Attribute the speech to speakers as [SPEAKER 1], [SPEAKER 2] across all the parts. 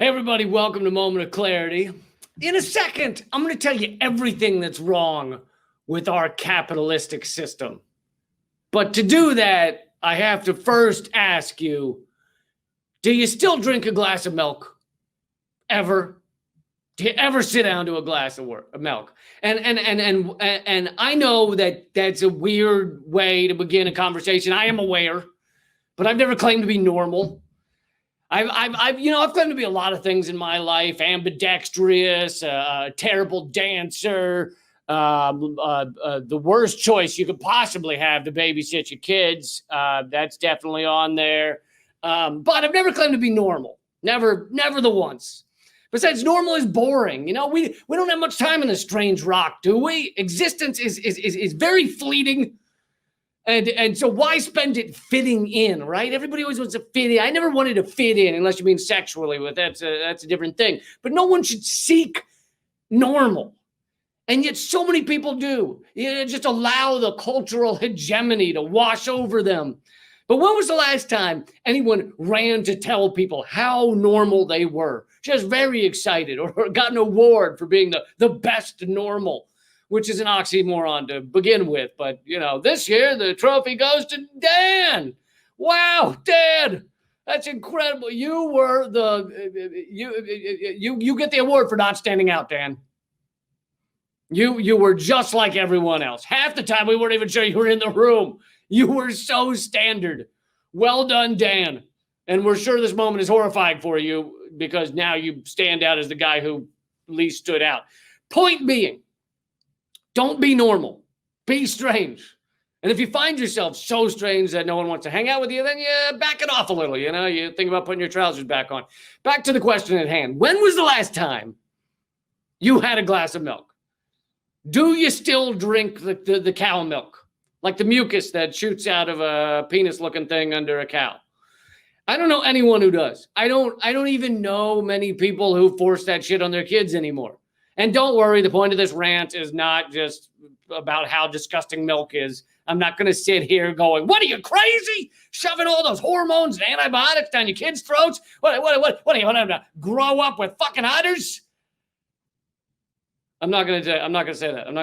[SPEAKER 1] Hey, everybody, welcome to Moment of Clarity. In a second, I'm going to tell you everything that's wrong with our capitalistic system. But to do that, I have to first ask you, do you still drink a glass of milk? Ever? Do you ever sit down to a glass of milk? And I know that that's a weird way to begin a conversation. I am aware, but I've never claimed to be normal. I've claimed to be a lot of things in my life: ambidextrous, terrible dancer, the worst choice you could possibly have to babysit your kids. That's definitely on there. But I've never claimed to be normal. Never the once. Besides, normal is boring. You know, we don't have much time in this strange rock, do we? Existence is very fleeting. And so why spend it fitting in, right? Everybody always wants to fit in. I never wanted to fit in, unless you mean sexually, but that's a different thing. But no one should seek normal. And yet so many people do. Just allow the cultural hegemony to wash over them. But when was the last time anyone ran to tell people how normal they were? Just very excited, or got an award for being the best normal, which is an oxymoron to begin with. But, this year the trophy goes to Dan. Wow, Dan, that's incredible. You were you get the award for not standing out, Dan. You were just like everyone else. Half the time we weren't even sure you were in the room. You were so standard. Well done, Dan. And we're sure this moment is horrifying for you, because now you stand out as the guy who least stood out. Point being, don't be normal. Be strange. And if you find yourself so strange that no one wants to hang out with you, then you back it off a little. You think about putting your trousers back on. Back to the question at hand. When was the last time you had a glass of milk? Do you still drink the cow milk? Like the mucus that shoots out of a penis-looking thing under a cow? I don't know anyone who does. I don't even know many people who force that shit on their kids anymore. And don't worry, the point of this rant is not just about how disgusting milk is. I'm not going to sit here going, "What are you, crazy? Shoving all those hormones and antibiotics down your kids' throats? What do you want to grow up with fucking udders?" I'm not going to say that. I'm not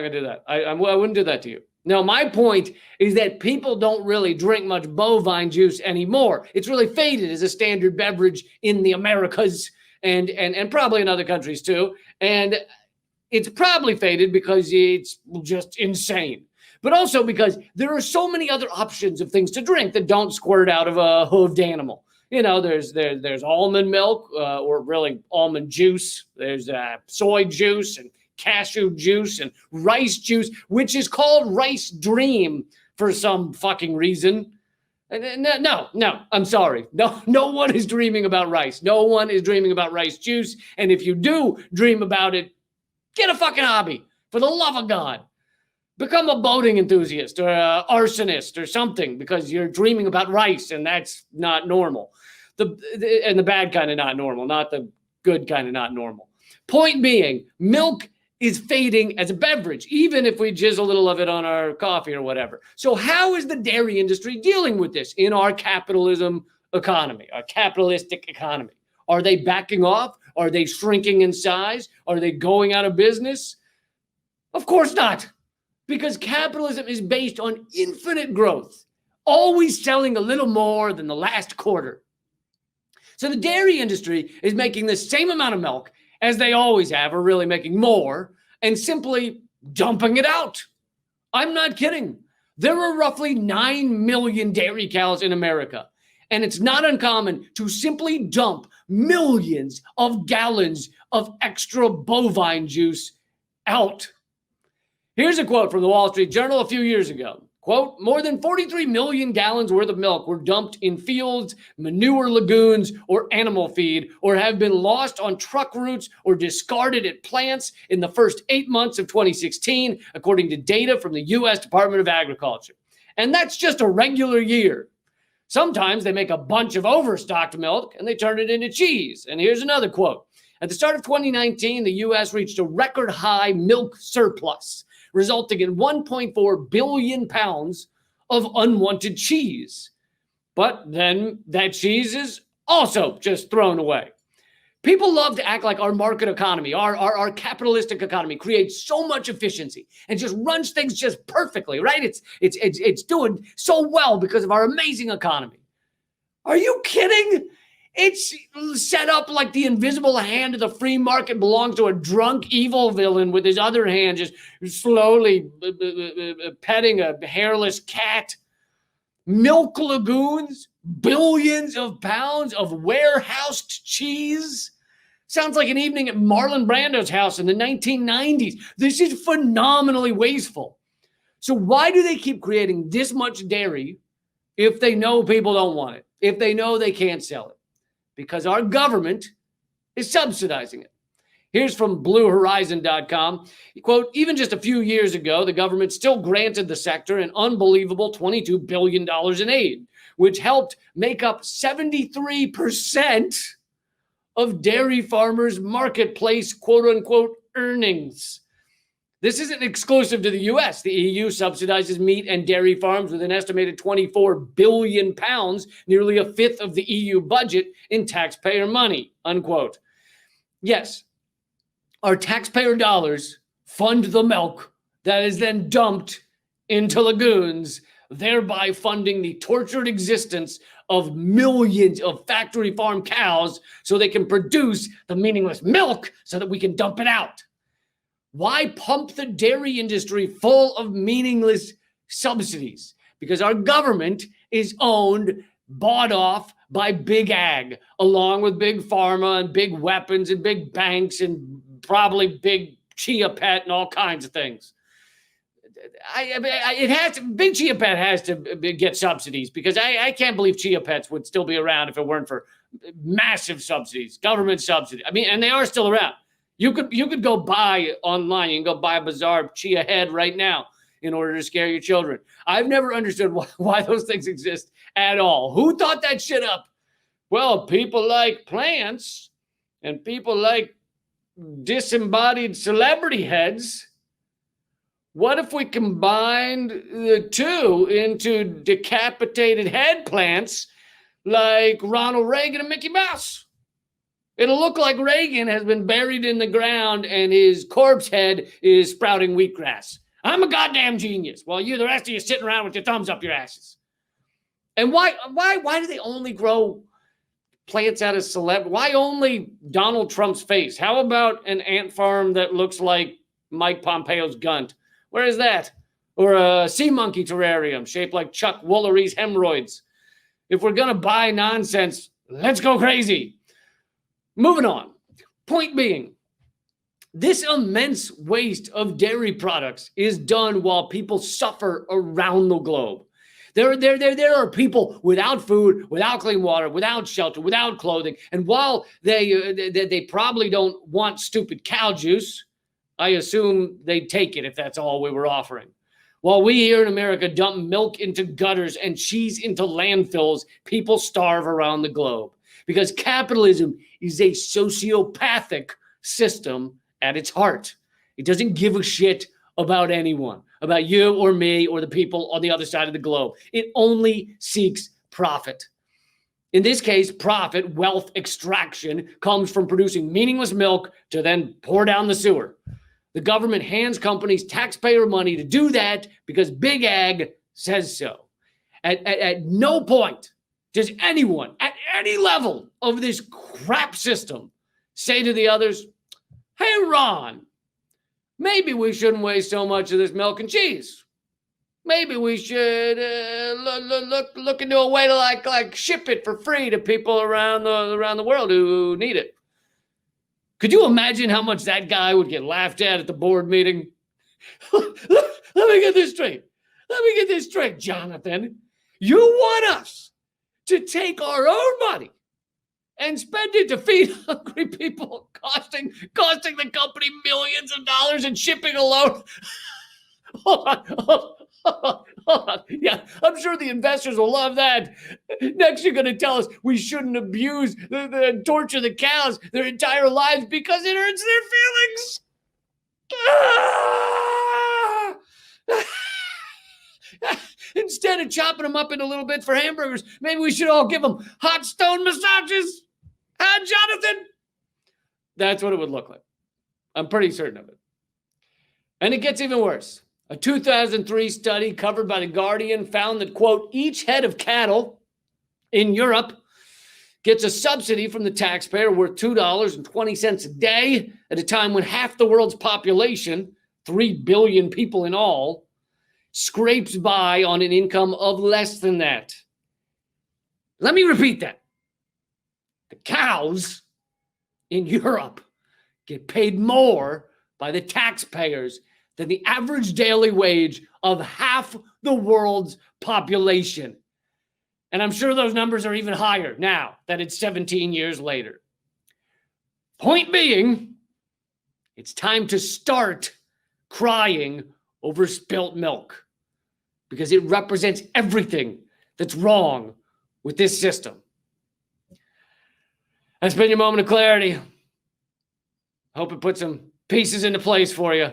[SPEAKER 1] going to do that. I wouldn't do that to you. No, my point is that people don't really drink much bovine juice anymore. It's really faded as a standard beverage in the Americas and probably in other countries too. And it's probably faded because it's just insane. But also because there are so many other options of things to drink that don't squirt out of a hooved animal. There's almond milk, or really almond juice. There's soy juice and cashew juice and rice juice, which is called Rice Dream for some fucking reason. No, I'm sorry. No one is dreaming about rice. No one is dreaming about rice juice. And if you do dream about it, get a fucking hobby, for the love of God. Become a boating enthusiast or an arsonist or something, because you're dreaming about rice, and that's not normal. And the bad kind of not normal, not the good kind of not normal. Point being, milk is fading as a beverage, even if we jizz a little of it on our coffee or whatever. So how is the dairy industry dealing with this in our capitalism economy, our capitalistic economy? Are they backing off? Are they shrinking in size? Are they going out of business? Of course not, because capitalism is based on infinite growth, always selling a little more than the last quarter. So the dairy industry is making the same amount of milk as they always have, or really making more, and simply dumping it out. I'm not kidding. There are roughly 9 million dairy cows in America, and it's not uncommon to simply dump millions of gallons of extra bovine juice out. Here's a quote from the Wall Street Journal a few years ago. Quote, "More than 43 million gallons worth of milk were dumped in fields, manure lagoons, or animal feed, or have been lost on truck routes or discarded at plants in the first 8 months of 2016, according to data from the U.S. Department of Agriculture." And that's just a regular year. Sometimes they make a bunch of overstocked milk and they turn it into cheese. And here's another quote. At the start of 2019, the U.S. reached a record high milk surplus, resulting in 1.4 billion pounds of unwanted cheese. But then that cheese is also just thrown away. People love to act like our market economy, our capitalistic economy creates so much efficiency and just runs things just perfectly, right? It's doing so well because of our amazing economy. Are you kidding? It's set up like the invisible hand of the free market belongs to a drunk evil villain with his other hand just slowly petting a hairless cat. Milk lagoons, billions of pounds of warehoused cheese. Sounds like an evening at Marlon Brando's house in the 1990s. This is phenomenally wasteful. So why do they keep creating this much dairy if they know people don't want it, if they know they can't sell it? Because our government is subsidizing it. Here's from BlueHorizon.com. Quote, even just a few years ago, the government still granted the sector an unbelievable $22 billion in aid, which helped make up 73% of dairy farmers' marketplace, quote unquote, earnings. This isn't exclusive to the US. The EU subsidizes meat and dairy farms with an estimated 24 billion pounds, nearly a fifth of the EU budget in taxpayer money, unquote. Yes, our taxpayer dollars fund the milk that is then dumped into lagoons, thereby funding the tortured existence of millions of factory farm cows so they can produce the meaningless milk so that we can dump it out. Why pump the dairy industry full of meaningless subsidies? Because our government is owned, bought off by big ag, along with big pharma and big weapons and big banks and probably big Chia Pet and all kinds of things. Big Chia Pet has to get subsidies because I can't believe Chia Pets would still be around if it weren't for massive subsidies, government subsidies. I mean, and they are still around. You could go buy online. You can go buy a bizarre chia head right now in order to scare your children. I've never understood why those things exist at all. Who thought that shit up? Well, people like plants and people like disembodied celebrity heads. What if we combined the two into decapitated head plants like Ronald Reagan and Mickey Mouse? It'll look like Reagan has been buried in the ground and his corpse head is sprouting wheatgrass. I'm a goddamn genius. Well, the rest of you sitting around with your thumbs up your asses. And why do they only grow plants out of celeb? Why only Donald Trump's face? How about an ant farm that looks like Mike Pompeo's gunt? Where is that? Or a sea monkey terrarium shaped like Chuck Woolery's hemorrhoids? If we're going to buy nonsense, let's go crazy. Moving on. Point being, this immense waste of dairy products is done while people suffer around the globe. There are people without food, without clean water, without shelter, without clothing. And while they probably don't want stupid cow juice, I assume they'd take it if that's all we were offering. While we here in America dump milk into gutters and cheese into landfills, people starve around the globe. Because capitalism is a sociopathic system at its heart. It doesn't give a shit about anyone, about you or me or the people on the other side of the globe. It only seeks profit. In this case, profit, wealth extraction, comes from producing meaningless milk to then pour down the sewer. The government hands companies taxpayer money to do that because Big Ag says so. At no point does anyone at any level of this crap system say to the others, hey, Ron, maybe we shouldn't waste so much of this milk and cheese. Maybe we should look into a way to like ship it for free to people around the world who need it. Could you imagine how much that guy would get laughed at the board meeting? Let me get this straight, Jonathan. You want us to take our own money and spend it to feed hungry people, costing the company millions of dollars and shipping alone? Hold on. Yeah, I'm sure the investors will love that. Next, you're going to tell us we shouldn't abuse the torture the cows their entire lives because it hurts their feelings. Instead of chopping them up into little bits for hamburgers, maybe we should all give them hot stone massages. Huh, Jonathan? That's what it would look like. I'm pretty certain of it. And it gets even worse. A 2003 study covered by The Guardian found that, quote, each head of cattle in Europe gets a subsidy from the taxpayer worth $2.20 a day at a time when half the world's population, 3 billion people in all, scrapes by on an income of less than that. Let me repeat that. The cows in Europe get paid more by the taxpayers than the average daily wage of half the world's population. And I'm sure those numbers are even higher now that it's 17 years later. Point being, it's time to start crying over spilt milk because it represents everything that's wrong with this system. That's been your moment of clarity. Hope it put some pieces into place for you.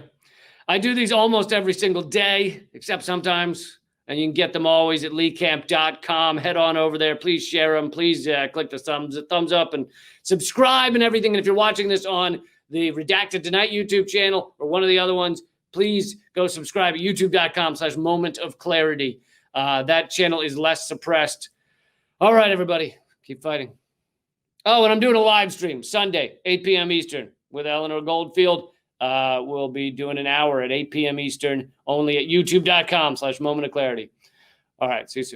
[SPEAKER 1] I do these almost every single day, except sometimes, and you can get them always at leecamp.com. Head on over there. Please share them. Please click the thumbs up and subscribe and everything. And if you're watching this on the Redacted Tonight YouTube channel or one of the other ones, please go subscribe at youtube.com/moment of clarity. That channel is less suppressed. All right, everybody, keep fighting. Oh, and I'm doing a live stream Sunday, 8 p.m. Eastern with Eleanor Goldfield. We'll be doing an hour at 8 p.m. Eastern only at youtube.com/moment of clarity. All right, see you soon.